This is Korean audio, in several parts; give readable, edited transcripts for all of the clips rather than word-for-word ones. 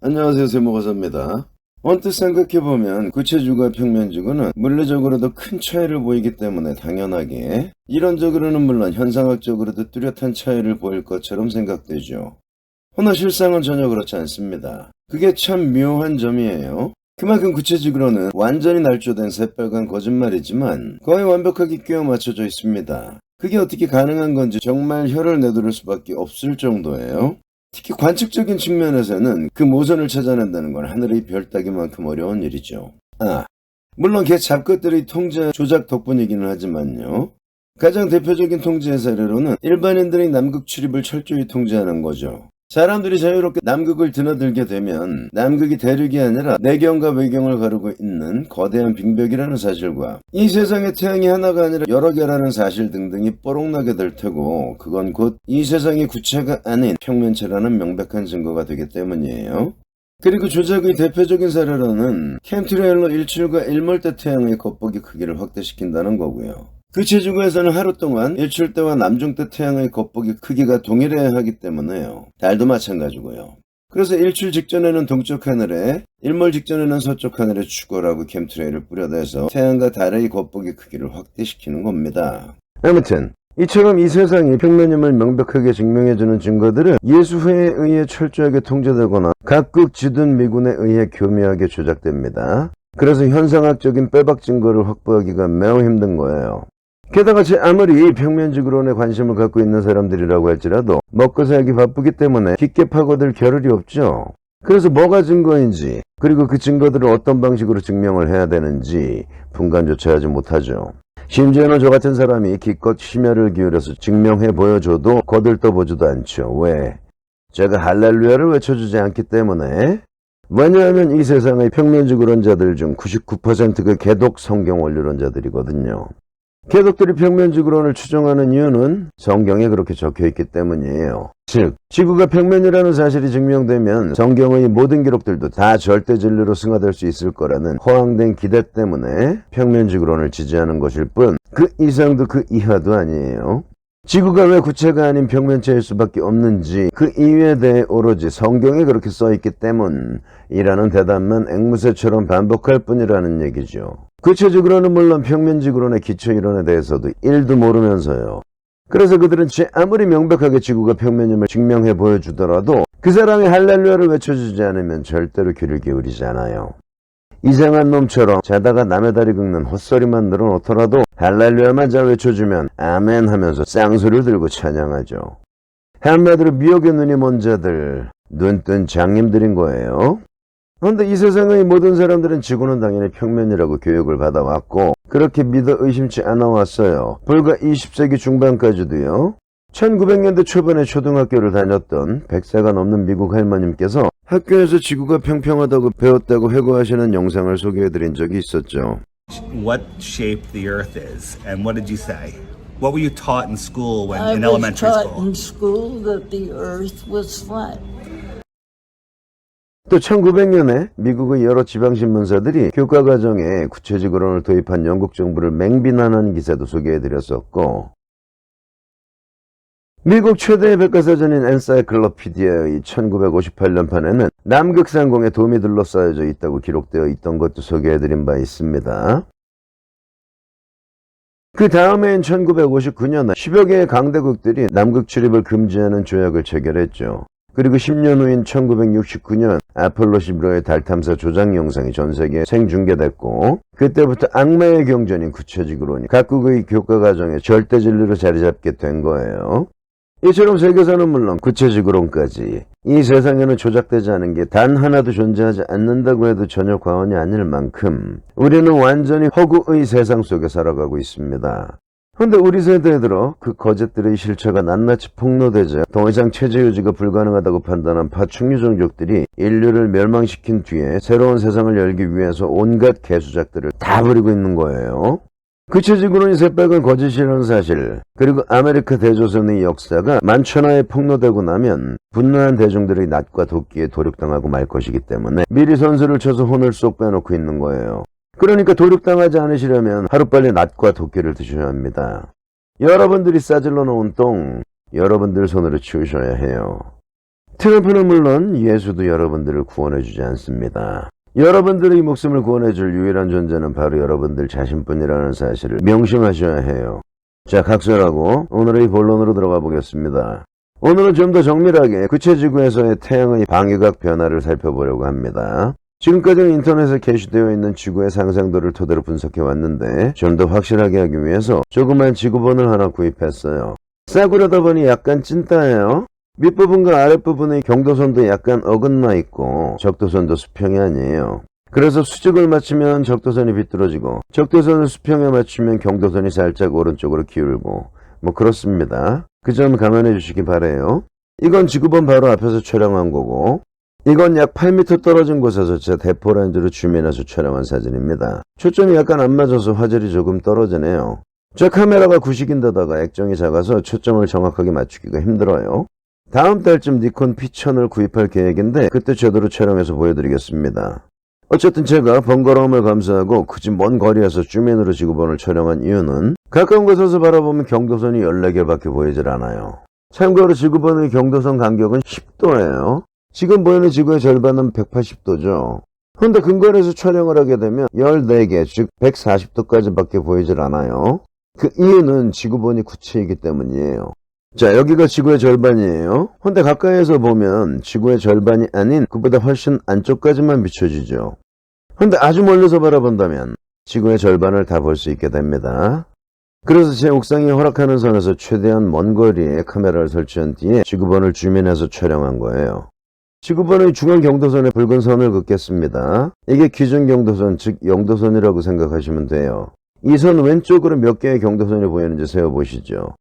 안녕하세요, 세모가사입니다. 언뜻 생각해보면 구체주구와 평면주구는 물리적으로도 큰 차이를 보이기 때문에 당연하게 이론적으로는 물론 현상학적으로도 뚜렷한 차이를 보일 것처럼 생각되죠. 허나 실상은 전혀 그렇지 않습니다. 그게 참 묘한 점이에요. 그만큼 구체적으로는 완전히 날조된 새빨간 거짓말이지만 거의 완벽하게 끼워 맞춰져 있습니다. 그게 어떻게 가능한 건지 정말 혀를 내두를 수밖에 없을 정도예요. 특히 관측적인 측면에서는 그 모선을 찾아낸다는 건 하늘의 별 따기만큼 어려운 일이죠. 물론 걔 잡것들의 통제 조작 덕분이기는 하지만요. 가장 대표적인 통제 사례로는 일반인들의 남극 출입을 철저히 통제하는 거죠. 사람들이 자유롭게 남극을 드나들게 되면 남극이 대륙이 아니라 내경과 외경을 가르고 있는 거대한 빙벽이라는 사실과 이 세상에 태양이 하나가 아니라 여러 개라는 사실 등등이 뽀록나게 될 테고, 그건 곧 이 세상의 구체가 아닌 평면체라는 명백한 증거가 되기 때문이에요. 그리고 조작의 대표적인 사례로는 캠트레일러 일출과 일몰때 태양의 겉보기 크기를 확대시킨다는 거고요. 그 지구에서는 하루 동안 일출 때와 남중 때 태양의 겉보기 크기가 동일해야 하기 때문에요. 달도 마찬가지고요. 그래서 일출 직전에는 동쪽 하늘에, 일몰 직전에는 서쪽 하늘에 축월하고 캠트레일을 뿌려대서 태양과 달의 겉보기 크기를 확대시키는 겁니다. 아무튼 이처럼 이 세상이 평면임을 명백하게 증명해주는 증거들은 예수회에 의해 철저하게 통제되거나 각국 지둔 미군에 의해 교묘하게 조작됩니다. 그래서 현상학적인 빼박 증거를 확보하기가 매우 힘든 거예요. 게다가 아무리 평면지구론에 관심을 갖고 있는 사람들이라고 할지라도 먹고 살기 바쁘기 때문에 깊게 파고들 겨를이 없죠. 그래서 뭐가 증거인지, 그리고 그 증거들을 어떤 방식으로 증명을 해야 되는지 분간조차 하지 못하죠. 심지어는 저 같은 사람이 기껏 심혈을 기울여서 증명해 보여줘도 거들떠보지도 않죠. 왜? 제가 할렐루야를 외쳐주지 않기 때문에. 왜냐하면 이 세상의 평면지구론자들 중 99%가 개독 성경 원리론자들이거든요. 개독들이 평면지구론을 추종하는 이유는 성경에 그렇게 적혀있기 때문이에요. 즉, 지구가 평면이라는 사실이 증명되면 성경의 모든 기록들도 다 절대 진리로 승화될 수 있을 거라는 허황된 기대 때문에 평면지구론을 지지하는 것일 뿐, 그 이상도 그 이하도 아니에요. 지구가 왜 구체가 아닌 평면체일 수밖에 없는지 그 이유에 대해 오로지 성경에 그렇게 써있기 때문이라는 대답만 앵무새처럼 반복할 뿐이라는 얘기죠. 구체적으로는 물론 평면지구론의 기초이론에 대해서도 1도 모르면서요. 그래서 그들은 아무리 명백하게 지구가 평면임을 증명해 보여주더라도 그 사람이 할렐루야를 외쳐주지 않으면 절대로 귀를 기울이지 않아요. 이상한 놈처럼 자다가 남의 다리 긁는 헛소리만 늘어놓더라도 할렐루야만 잘 외쳐주면 아멘 하면서 쌍소리를 들고 찬양하죠. 한마디로 미혹의 눈이 먼 자들, 눈뜬 장님들인 거예요. 그런데 이 세상의 모든 사람들은 지구는 당연히 평면이라고 교육을 받아왔고 그렇게 믿어 의심치 않아 왔어요. 불과 20세기 중반까지도요. 1900년대 초반에 초등학교를 다녔던 100세가 넘는 미국 할머님께서 학교에서 지구가 평평하다고 배웠다고 회고하시는 영상을 소개해드린 적이 있었죠. What shape the Earth is, and what did you say? What were you taught in school in elementary I was taught school? in school that the Earth was flat. 또 1900년에 미국의 여러 지방신문사들이 교과과정에 구체지구론을 도입한 영국 정부를 맹비난하는 기사도 소개해드렸었고, 미국 최대의 백과사전인 엔사이클로피디아의 1958년판에는 남극상공에 돔이 둘러싸여져 있다고 기록되어 있던 것도 소개해드린 바 있습니다. 그 다음해인 1959년 10여 개의 강대국들이 남극 출입을 금지하는 조약을 체결했죠. 그리고 10년 후인 1969년 아폴로 11호의 달 탐사 조작 영상이 전 세계에 생중계됐고, 그때부터 악마의 경전인 구체지구론이 각국의 교과과정에 절대 진리로 자리 잡게 된 거예요. 이처럼 세계사는 물론 구체지구론까지 이 세상에는 조작되지 않은 게 단 하나도 존재하지 않는다고 해도 전혀 과언이 아닐 만큼 우리는 완전히 허구의 세상 속에 살아가고 있습니다. 그런데 우리 세대에 들어 그 거짓들의 실체가 낱낱이 폭로되자 더 이상 체제 유지가 불가능하다고 판단한 파충류 종족들이 인류를 멸망시킨 뒤에 새로운 세상을 열기 위해서 온갖 개수작들을 다 부리고 있는 거예요. 구체지구론이 새빨간 거짓이라는 사실, 그리고 아메리카 대조선의 역사가 만천하에 폭로되고 나면 분노한 대중들의 낫과 도끼에 도륙당하고 말 것이기 때문에 미리 선수를 쳐서 혼을 쏙 빼놓고 있는 거예요. 그러니까 도륙당하지 않으시려면 하루빨리 낫과 도끼를 드셔야 합니다. 여러분들이 싸질러 놓은 똥, 여러분들 손으로 치우셔야 해요. 트럼프는 물론 예수도 여러분들을 구원해주지 않습니다. 여러분들의 목숨을 구원해줄 유일한 존재는 바로 여러분들 자신뿐이라는 사실을 명심하셔야 해요. 자, 각설하고 오늘의 본론으로 들어가 보겠습니다. 오늘은 좀 더 정밀하게 구체지구에서의 태양의 방위각 변화를 살펴보려고 합니다. 지금까지는 인터넷에 게시되어 있는 지구의 상상도를 토대로 분석해 왔는데 좀 더 확실하게 하기 위해서 조그만 지구본을 하나 구입했어요. 싸구려다 보니 약간 찐따예요. 밑부분과 아랫부분의 경도선도 약간 어긋나 있고 적도선도 수평이 아니에요. 그래서 수직을 맞추면 적도선이 비뚤어지고 적도선을 수평에 맞추면 경도선이 살짝 오른쪽으로 기울고 뭐 그렇습니다. 그 점 감안해 주시기 바래요. 이건 지구본 바로 앞에서 촬영한 거고 이건 약 8m 떨어진 곳에서 제 대포렌즈로 줌인해서 촬영한 사진입니다. 초점이 약간 안 맞아서 화질이 조금 떨어지네요. 제 카메라가 구식인데다가 액정이 작아서 초점을 정확하게 맞추기가 힘들어요. 다음 달쯤 니콘 P1000을 구입할 계획인데 그때 제대로 촬영해서 보여드리겠습니다. 어쨌든 제가 번거로움을 감수하고 굳이 먼 거리에서 줌인으로 지구본을 촬영한 이유는 가까운 곳에서 바라보면 경도선이 14개밖에 보이질 않아요. 참고로 지구본의 경도선 간격은 10도예요. 지금 보이는 지구의 절반은 180도죠. 근데 근거리에서 촬영을 하게 되면 14개, 즉 140도까지밖에 보이질 않아요. 그 이유는 지구본이 구체이기 때문이에요. 자, 여기가 지구의 절반이에요. 근데 가까이에서 보면 지구의 절반이 아닌 그보다 훨씬 안쪽까지만 비춰지죠. 근데 아주 멀리서 바라본다면 지구의 절반을 다 볼 수 있게 됩니다. 그래서 제 옥상이 허락하는 선에서 최대한 먼 거리에 카메라를 설치한 뒤에 지구본을 줌인해서 촬영한 거예요. 지구본의 중앙 경도선에 붉은 선을 긋겠습니다. 이게 기준 경도선, 즉 영도선이라고 생각하시면 돼요. 이 선 왼쪽으로 몇 개의 경도선이 보이는지 세어보시죠.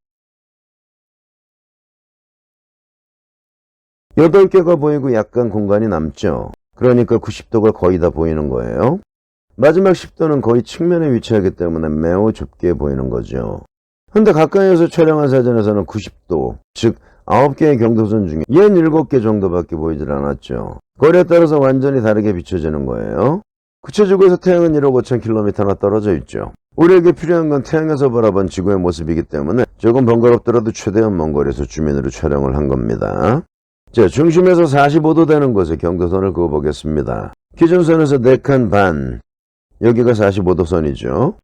8개가 보이고 약간 공간이 남죠. 그러니까 90도가 거의 다 보이는 거예요. 마지막 10도는 거의 측면에 위치하기 때문에 매우 좁게 보이는 거죠. 근데 가까이에서 촬영한 사진에서는 90도, 즉 9개의 경도선 중에 67개 정도밖에 보이질 않았죠. 거리에 따라서 완전히 다르게 비춰지는 거예요. 구체지구에서 태양은 1억 5천 km나 떨어져 있죠. 우리에게 필요한 건 태양에서 바라본 지구의 모습이기 때문에 조금 번거롭더라도 최대한 먼 거리에서 줌인으로 촬영을 한 겁니다. 자, 중심에서 45도 되는 곳에 경도선을 그어보겠습니다. 기준선에서 4칸 반, 여기가 45도 선이죠.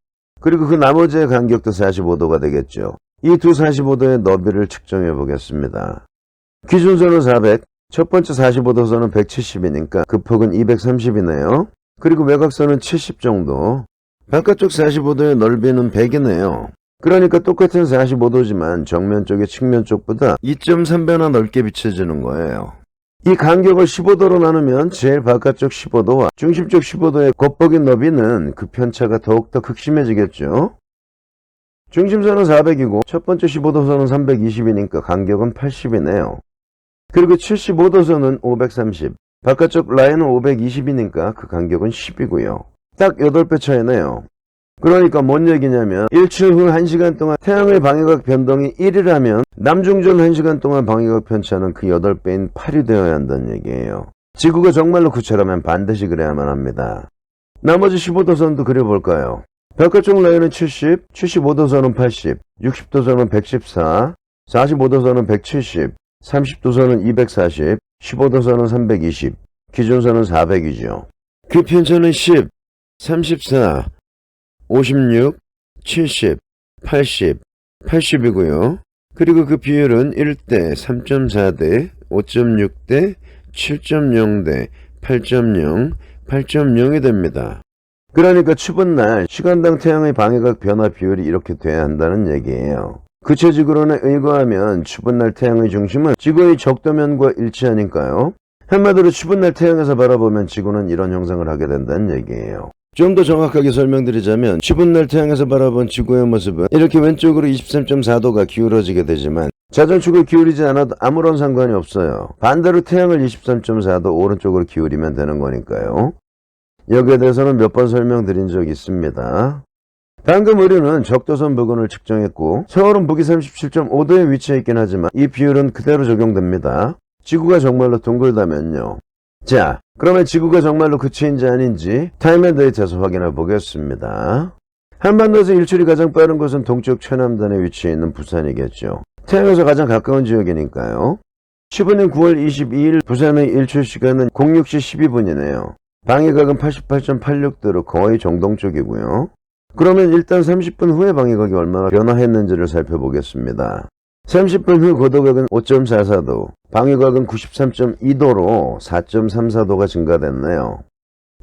그리고 그 나머지의 간격도 45도가 되겠죠. 이 두 45도의 너비를 측정해 보겠습니다. 기준선은 400, 첫 번째 45도 선은 170이니까 그 폭은 230이네요. 그리고 외곽선은 70 정도, 바깥쪽 45도의 넓이는 100이네요. 그러니까 똑같은 45도지만 정면 쪽이 측면 쪽보다 2.3배나 넓게 비춰지는 거예요. 이 간격을 15도로 나누면 제일 바깥쪽 15도와 중심 쪽 15도의 겉보기 너비는 그 편차가 더욱더 극심해지겠죠. 중심선은 400이고 첫 번째 15도선은 320이니까 간격은 80이네요. 그리고 75도선은 530, 바깥쪽 라인은 520이니까 그 간격은 10이고요. 딱 8배 차이네요. 그러니까 뭔 얘기냐면 일출 후 1시간 동안 태양의 방위각 변동이 1이라면 남중전 1시간 동안 방위각 편차는 그 8배인 8이 되어야 한다는 얘기예요. 지구가 정말로 구체라면 반드시 그래야만 합니다. 나머지 15도선도 그려볼까요? 바깥쪽 라인은 70, 75도선은 80, 60도선은 114, 45도선은 170, 30도선은 240, 15도선은 320, 기준선은 400이죠. 그 편차는 10, 34, 56, 70, 80, 80이고요. 그리고 그 비율은 1대 3.4대 5.6대 7.0대 8.0, 8.0이 됩니다. 그러니까 추운 날 시간당 태양의 방위각 변화 비율이 이렇게 돼야 한다는 얘기예요. 구체적으로는 의거하면 추운 날 태양의 중심은 지구의 적도면과 일치하니까요. 한마디로 추운 날 태양에서 바라보면 지구는 이런 형상을 하게 된다는 얘기예요. 좀 더 정확하게 설명드리자면 추운 날 태양에서 바라본 지구의 모습은 이렇게 왼쪽으로 23.4도가 기울어지게 되지만 자전축을 기울이지 않아도 아무런 상관이 없어요. 반대로 태양을 23.4도 오른쪽으로 기울이면 되는 거니까요. 여기에 대해서는 몇 번 설명드린 적이 있습니다. 방금 우리는 적도선 부근을 측정했고 서울은 북위 37.5도에 위치해 있긴 하지만 이 비율은 그대로 적용됩니다. 지구가 정말로 둥글다면요. 자, 그러면 지구가 정말로 구체인지 아닌지 타임앤데이트에서 확인해 보겠습니다. 한반도에서 일출이 가장 빠른 곳은 동쪽 최남단에 위치해 있는 부산이겠죠. 태양에서 가장 가까운 지역이니까요. 15년 9월 22일 부산의 일출 시간은 06시 12분이네요. 방해각은 88.86도로 거의 정동 쪽이고요. 그러면 일단 30분 후에 방해각이 얼마나 변화했는지를 살펴보겠습니다. 30분 후 고도각은 5.44도, 방해각은 93.2도로 4.34도가 증가됐네요.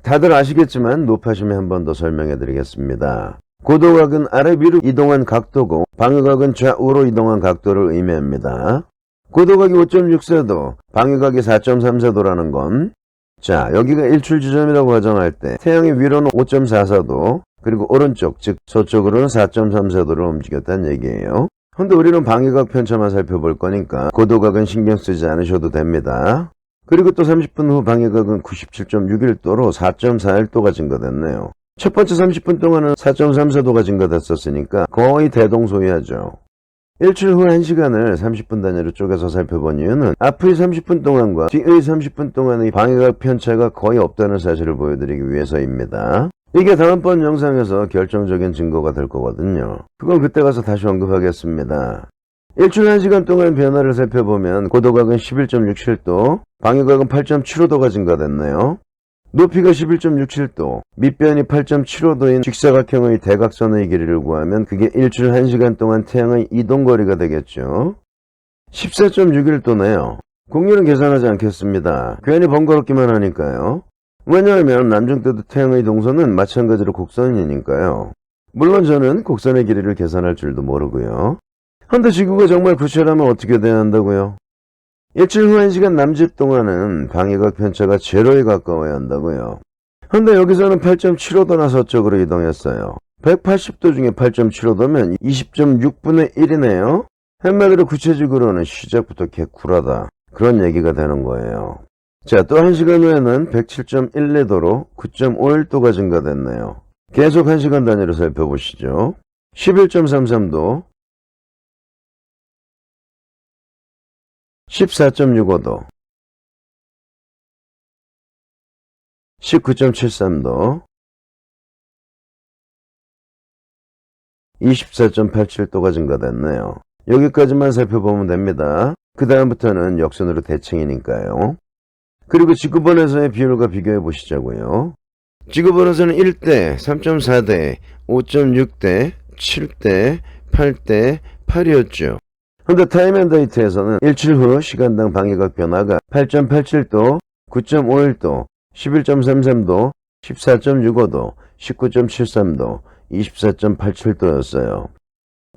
다들 아시겠지만 높아심에 한 번 더 설명해 드리겠습니다. 고도각은 아래 위로 이동한 각도고 방해각은 좌우로 이동한 각도를 의미합니다. 고도각이 5.64도, 방해각이 4.34도라는 건, 자, 여기가 일출 지점이라고 가정할 때 태양의 위로는 5.44도, 그리고 오른쪽, 즉 서쪽으로는 4.34도로 움직였다는 얘기예요. 근데 우리는 방해각 편차만 살펴볼 거니까 고도각은 신경 쓰지 않으셔도 됩니다. 그리고 또 30분 후 방해각은 97.61도로 4.41도가 증가됐네요. 첫 번째 30분 동안은 4.34도가 증가됐었으니까 거의 대동소이하죠. 일출 후 1시간을 30분 단위로 쪼개서 살펴본 이유는 앞의 30분 동안과 뒤의 30분 동안의 방해각 편차가 거의 없다는 사실을 보여드리기 위해서입니다. 이게 다음번 영상에서 결정적인 증거가 될 거거든요. 그건 그때 가서 다시 언급하겠습니다. 일출 1시간 동안 변화를 살펴보면 고도각은 11.67도, 방해각은 8.75도가 증가됐네요. 높이가 11.67도, 밑변이 8.75도인 직사각형의 대각선의 길이를 구하면 그게 일출 1시간 동안 태양의 이동거리가 되겠죠. 14.61도네요. 공률은 계산하지 않겠습니다. 괜히 번거롭기만 하니까요. 왜냐하면 남중대도 태양의 동선은 마찬가지로 곡선이니까요. 물론 저는 곡선의 길이를 계산할 줄도 모르고요. 근데 지구가 정말 구체라면 어떻게 돼야 한다고요? 일출 후 1시간 남짓 동안은 방해각 편차가 제로에 가까워야 한다고요. 근데 여기서는 8.75도나 서쪽으로 이동했어요. 180도 중에 8.75도면 20.6분의 1이네요. 한마디로 구체적으로는 시작부터 개쿨하다, 그런 얘기가 되는 거예요. 자, 또 1시간 후에는 107.12도로 9.51도가 증가됐네요. 계속 1시간 단위로 살펴보시죠. 11.33도, 14.65도, 19.73도, 24.87도가 증가됐네요. 여기까지만 살펴보면 됩니다. 그 다음부터는 역선으로 대칭이니까요. 그리고 지구본에서의 비율과 비교해 보시자고요. 지구본에서는 1대, 3.4대, 5.6대, 7대, 8대, 8이었죠. 근데 타임앤데이트에서는 일출 후 시간당 방해각 변화가 8.87도, 9.51도, 11.33도, 14.65도, 19.73도, 24.87도였어요.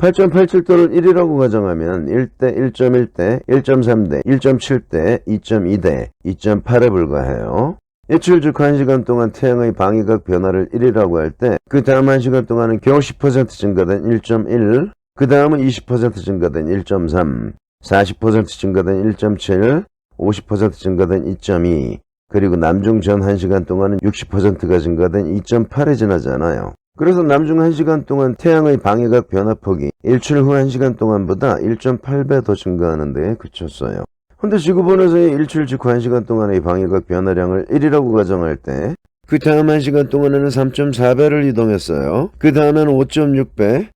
8.87도를 1이라고 가정하면 1대, 1.1대, 1.3대, 1.7대, 2.2대, 2.8에 불과해요. 일출 즉 1시간 동안 태양의 방해각 변화를 1이라고 할 때 그 다음 1시간 동안은 겨우 10% 증가된 1.1, 그 다음은 20% 증가된 1.3, 40% 증가된 1.7, 50% 증가된 2.2, 그리고 남중 전 1시간 동안은 60%가 증가된 2.8에 지나잖아요. 그래서 남중 1시간 동안 태양의 방해각 변화폭이 일출 후 1시간 동안보다 1.8배 더 증가하는 데에 그쳤어요. 근데 지구본에서의 일출 직후 1시간 동안의 방해각 변화량을 1이라고 가정할 때 그 다음 1시간 동안에는 3.4배를 이동했어요. 그 다음에는 5.6배,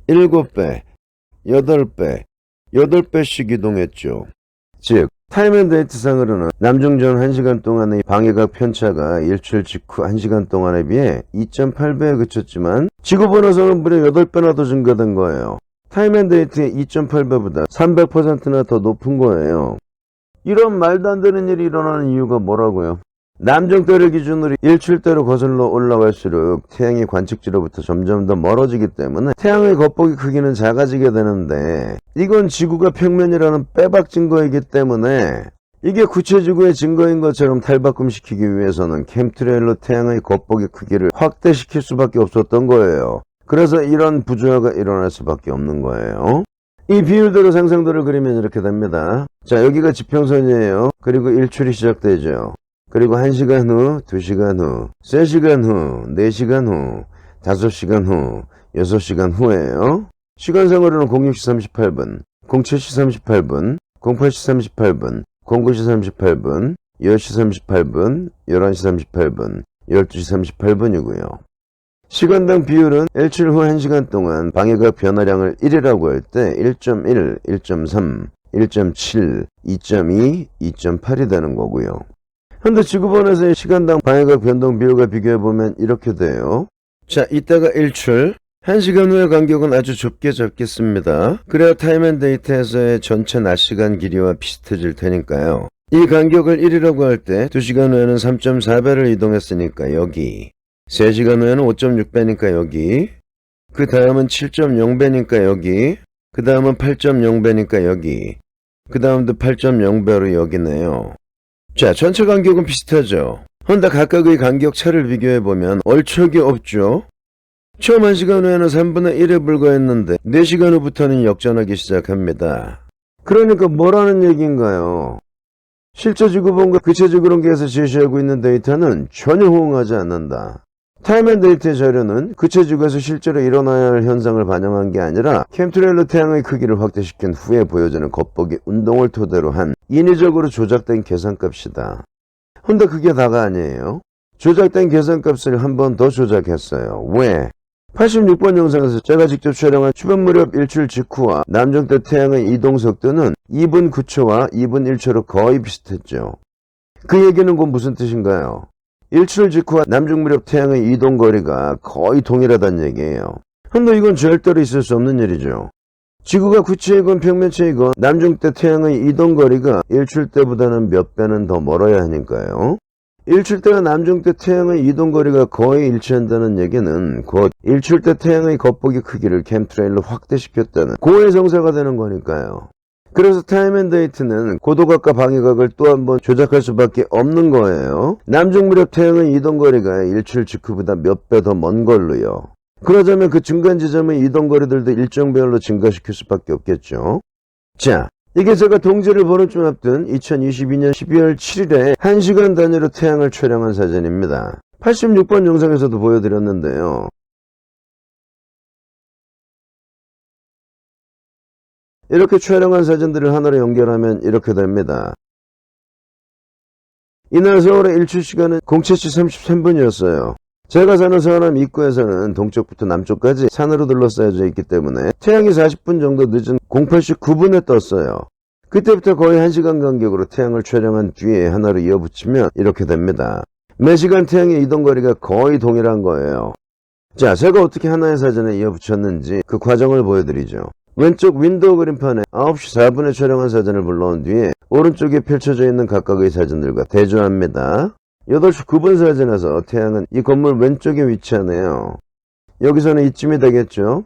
7배, 8배, 8배씩 이동했죠. 즉 타임앤데이트상으로는 남중전 1시간 동안의 방해각 편차가 일출 직후 1시간 동안에 비해 2.8배에 그쳤지만 지구본에서는 무려 8배나 더 증가된 거예요. 타임앤데이트의 2.8배보다 300%나 더 높은 거예요. 이런 말도 안 되는 일이 일어나는 이유가 뭐라고요? 남중대를 기준으로 일출대로 거슬러 올라갈수록 태양이 관측지로부터 점점 더 멀어지기 때문에 태양의 겉보기 크기는 작아지게 되는데 이건 지구가 평면이라는 빼박 증거이기 때문에 이게 구체지구의 증거인 것처럼 탈바꿈시키기 위해서는 캠트레일로 태양의 겉보기 크기를 확대시킬 수밖에 없었던 거예요. 그래서 이런 부조화가 일어날 수밖에 없는 거예요. 이 비율대로 상상도를 그리면 이렇게 됩니다. 자, 여기가 지평선이에요. 그리고 일출이 시작되죠. 그리고 1시간 후, 2시간 후, 3시간 후, 4시간 후, 5시간 후, 6시간 후예요. 시간상으로는 06시 38분, 07시 38분, 08시 38분, 09시 38분, 10시 38분, 11시 38분, 12시 38분이고요. 시간당 비율은 일출 후 1시간 동안 방해각 변화량을 1이라고 할 때 1.1, 1.3, 1.7, 2.2, 2.8이 되는 거고요. 현재 지구본에서의 시간당 방해각 변동 비율과 비교해보면 이렇게 돼요. 자, 이따가 일출. 1시간 후의 간격은 아주 좁게 잡겠습니다. 그래야 타임앤데이트에서의 전체 낮시간 길이와 비슷해질 테니까요. 이 간격을 1이라고 할 때 2시간 후에는 3.4배를 이동했으니까 여기, 3시간 후에는 5.6배니까 여기, 그 다음은 7.0배니까 여기, 그 다음은 8.0배니까 여기, 그 다음도 8.0배로 여기네요. 자, 전체 간격은 비슷하죠. 헌데 각각의 간격 차를 비교해보면 얼척이 없죠. 처음 1시간 후에는 3분의 1에 불과했는데 4시간 후부터는 역전하기 시작합니다. 그러니까 뭐라는 얘기인가요? 실제 지구본과 구체적 그런계에서 제시하고 있는 데이터는 전혀 호응하지 않는다. 타임앤데이트의 자료는 구체지구에서 실제로 일어나야 할 현상을 반영한 게 아니라 캠트레일로 태양의 크기를 확대시킨 후에 보여지는 겉보기 운동을 토대로 한 인위적으로 조작된 계산값이다. 근데 그게 다가 아니에요. 조작된 계산값을 한 번 더 조작했어요. 왜? 86번 영상에서 제가 직접 촬영한 추변 무렵 일출 직후와 남중 때 태양의 이동 속도는 2분 9초와 2분 1초로 거의 비슷했죠. 그 얘기는 곧 무슨 뜻인가요? 일출 직후와 남중 무렵 태양의 이동 거리가 거의 동일하다는 얘기예요. 근데 이건 절대로 있을 수 없는 일이죠. 지구가 구체이건 평면체이건 남중 때 태양의 이동 거리가 일출 때보다는 몇 배는 더 멀어야 하니까요. 일출 때와 남중 때 태양의 이동 거리가 거의 일치한다는 얘기는 곧 일출 때 태양의 겉보기 크기를 캠트레일로 확대시켰다는 고해성사가 되는 거니까요. 그래서 타임앤데이트는 고도각과 방해각을 또 한 번 조작할 수밖에 없는 거예요. 남중 무렵 태양의 이동 거리가 일출 직후보다 몇 배 더 먼 걸로요. 그러자면 그 중간 지점의 이동 거리들도 일정 배열로 증가시킬 수밖에 없겠죠. 자, 이게 제가 동지를 보름쯤 앞둔 2022년 12월 7일에 1시간 단위로 태양을 촬영한 사진입니다. 86번 영상에서도 보여드렸는데요. 이렇게 촬영한 사진들을 하나로 연결하면 이렇게 됩니다. 이날 서울의 일출 시간은 07시 33분이었어요. 제가 사는 서울함 입구에서는 동쪽부터 남쪽까지 산으로 둘러싸여져 있기 때문에 태양이 40분 정도 늦은 08시 9분에 떴어요. 그때부터 거의 1시간 간격으로 태양을 촬영한 뒤에 하나로 이어붙이면 이렇게 됩니다. 매시간 태양의 이동거리가 거의 동일한 거예요. 자, 제가 어떻게 하나의 사진에 이어붙였는지 그 과정을 보여드리죠. 왼쪽 윈도우 그림판에 9시 4분에 촬영한 사진을 불러온 뒤에 오른쪽에 펼쳐져 있는 각각의 사진들과 대조합니다. 8시 9분 사진에서 태양은 이 건물 왼쪽에 위치하네요. 여기서는 이쯤이 되겠죠.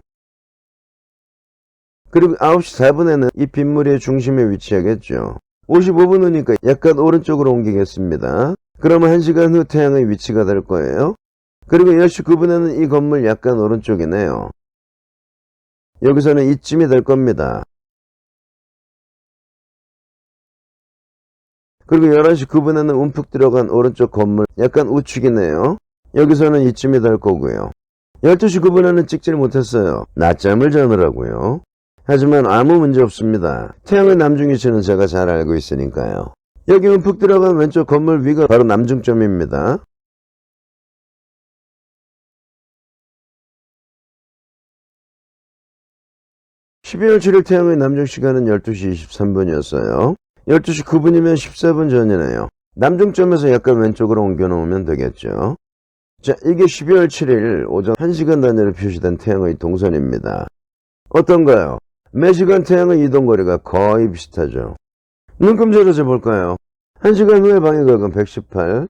그리고 9시 4분에는 이 빗무리의 중심에 위치하겠죠. 55분 후니까 약간 오른쪽으로 옮기겠습니다. 그러면 1시간 후 태양의 위치가 될 거예요. 그리고 10시 9분에는 이 건물 약간 오른쪽이네요. 여기서는 이쯤이 될 겁니다. 그리고 11시 9분에는 움푹 들어간 오른쪽 건물 약간 우측이네요. 여기서는 이쯤이 될 거고요. 12시 9분에는 찍질 못했어요. 낮잠을 자느라고요. 하지만 아무 문제 없습니다. 태양의 남중 위치는 제가 잘 알고 있으니까요. 여기 움푹 들어간 왼쪽 건물 위가 바로 남중점입니다. (12월 7일) 태양의 남중 시간은 12시 23분이었어요. 12시 9분이면 14분 전이네요. 남중점에서 약간 왼쪽으로 옮겨 놓으면 되겠죠. 자, 이게 12월 7일 오전 1시간 단위로 표시된 태양의 동선입니다. 어떤가요? 매시간 태양의 이동거리가 거의 비슷하죠. 눈금자로 재볼까요? 1시간 후의 방해각은 118,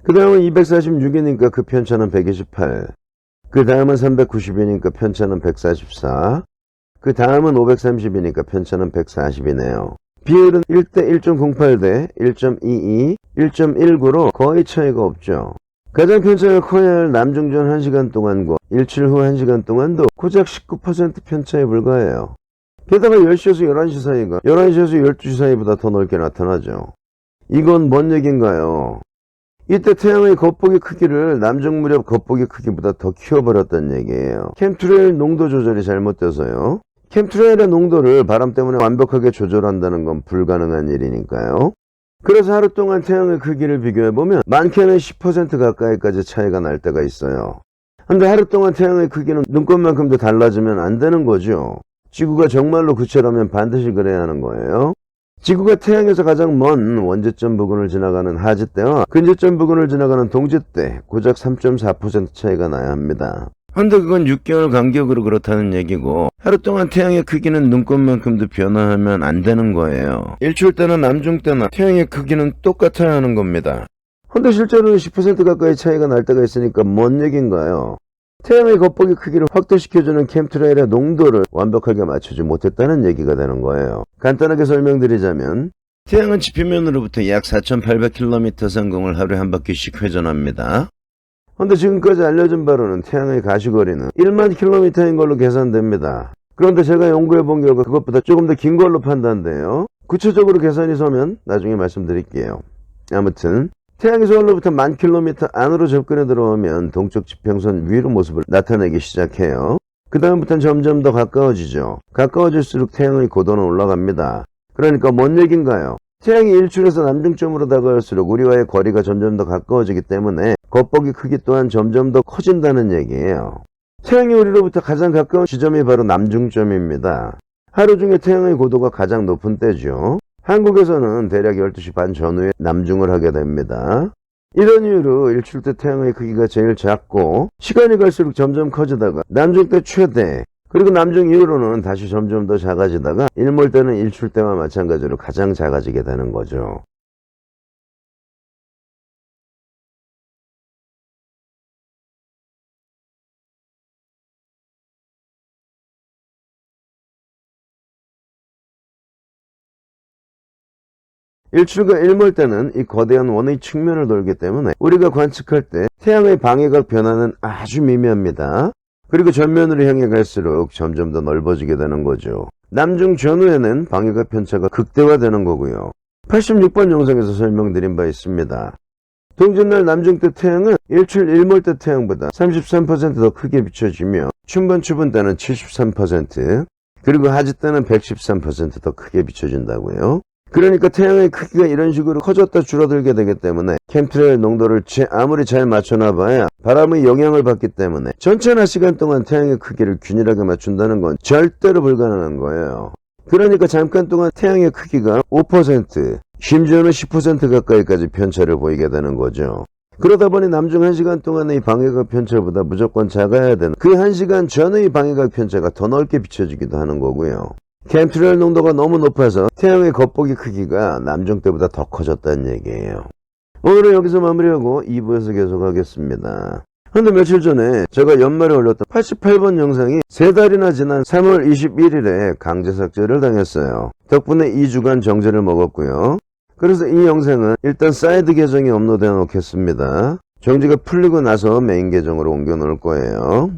그 다음은 246이니까 그 편차는 128, 그 다음은 390이니까 편차는 144, 그 다음은 530이니까 편차는 140이네요. 비율은 1대 1.08 대 1.22, 1.19로 거의 차이가 없죠. 가장 편차가 커야 할 남중전 1시간 동안과 일출 후 1시간 동안도 고작 19% 편차에 불과해요. 게다가 10시에서 11시 사이가 11시에서 12시 사이보다 더 넓게 나타나죠. 이건 뭔 얘기인가요? 이때 태양의 겉보기 크기를 남중 무렵 겉보기 크기보다 더 키워버렸다는 얘기예요. 캠트레일 농도 조절이 잘못돼서요. 캠트레일의 농도를 바람 때문에 완벽하게 조절한다는 건 불가능한 일이니까요. 그래서 하루 동안 태양의 크기를 비교해보면 많게는 10% 가까이까지 차이가 날 때가 있어요. 근데 하루 동안 태양의 크기는 눈꽃만큼도 달라지면 안 되는 거죠. 지구가 정말로 그처라면 반드시 그래야 하는 거예요. 지구가 태양에서 가장 먼 원제점 부근을 지나가는 하지대와 근제점 부근을 지나가는 동제대 고작 3.4% 차이가 나야 합니다. 근데 그건 6개월 간격으로 그렇다는 얘기고 하루 동안 태양의 크기는 눈곱만큼도 변화하면 안 되는 거예요. 일출 때나 남중 때나 태양의 크기는 똑같아야 하는 겁니다. 근데 실제로는 10% 가까이 차이가 날 때가 있으니까 뭔 얘기인가요? 태양의 겉보기 크기를 확대시켜주는 캠트레일의 농도를 완벽하게 맞추지 못했다는 얘기가 되는 거예요. 간단하게 설명드리자면 태양은 지표면으로부터 약 4,800km 상공을 하루에 한 바퀴씩 회전합니다. 근데 지금까지 알려진 바로는 태양의 가시거리는 1만 킬로미터인 걸로 계산됩니다. 그런데 제가 연구해본 결과 그것보다 조금 더 긴 걸로 판단돼요. 구체적으로 계산이 서면 나중에 말씀드릴게요. 아무튼 태양의 소울로부터 10,000km 안으로 접근해 들어오면 동쪽 지평선 위로 모습을 나타내기 시작해요. 그 다음부터는 점점 더 가까워지죠. 가까워질수록 태양의 고도는 올라갑니다. 그러니까 뭔 얘기인가요? 태양이 일출에서 남중점으로 다가올수록 우리와의 거리가 점점 더 가까워지기 때문에 겉보기 크기 또한 점점 더 커진다는 얘기예요. 태양이 우리로부터 가장 가까운 지점이 바로 남중점입니다. 하루 중에 태양의 고도가 가장 높은 때죠. 한국에서는 대략 12시 반 전후에 남중을 하게 됩니다. 이런 이유로 일출 때 태양의 크기가 제일 작고 시간이 갈수록 점점 커지다가 남중 때 최대, 그리고 남중 이후로는 다시 점점 더 작아지다가 일몰 때는 일출 때와 마찬가지로 가장 작아지게 되는 거죠. 일출과 일몰 때는 이 거대한 원의 측면을 돌기 때문에 우리가 관측할 때 태양의 방해각 변화는 아주 미미합니다. 그리고 전면으로 향해 갈수록 점점 더 넓어지게 되는 거죠. 남중 전후에는 방해각 편차가 극대화되는 거고요. 86번 영상에서 설명드린 바 있습니다. 동짓날 남중 때 태양은 일출 일몰 때 태양보다 33% 더 크게 비춰지며 춘번 추분 때는 73%, 그리고 하지 때는 113% 더 크게 비춰진다고요. 그러니까 태양의 크기가 이런 식으로 커졌다 줄어들게 되기 때문에 캠트레일 농도를 아무리 잘 맞춰놔봐야 바람의 영향을 받기 때문에 전체 낮 시간 동안 태양의 크기를 균일하게 맞춘다는 건 절대로 불가능한 거예요. 그러니까 잠깐 동안 태양의 크기가 5%, 심지어는 10% 가까이까지 편차를 보이게 되는 거죠. 그러다 보니 남중 1시간 동안의 방해각 편차보다 무조건 작아야 되는 그 1시간 전의 방해각 편차가 더 넓게 비춰지기도 하는 거고요. 캠트레일 농도가 너무 높아서 태양의 겉보기 크기가 남중 때보다 더 커졌다는 얘기예요. 오늘은 여기서 마무리하고 2부에서 계속하겠습니다. 근데 며칠 전에 제가 연말에 올렸던 88번 영상이 3달이나 지난 3월 21일에 강제 삭제를 당했어요. 덕분에 2주간 정지를 먹었고요. 그래서 이 영상은 일단 사이드 계정에 업로드해 놓겠습니다. 정지가 풀리고 나서 메인 계정으로 옮겨 놓을 거예요.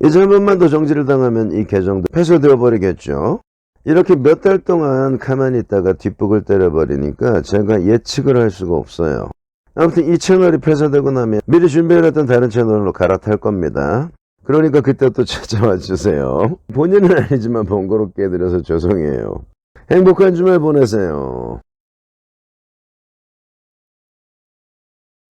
이제 한 번만 더 정지를 당하면 이 계정도 폐쇄되어 버리겠죠. 이렇게 몇 달 동안 가만히 있다가 뒷북을 때려버리니까 제가 예측을 할 수가 없어요. 아무튼 이 채널이 폐쇄되고 나면 미리 준비해놨던 다른 채널로 갈아탈 겁니다. 그러니까 그때 또 찾아와 주세요. 본인은 아니지만 번거롭게 해드려서 죄송해요. 행복한 주말 보내세요.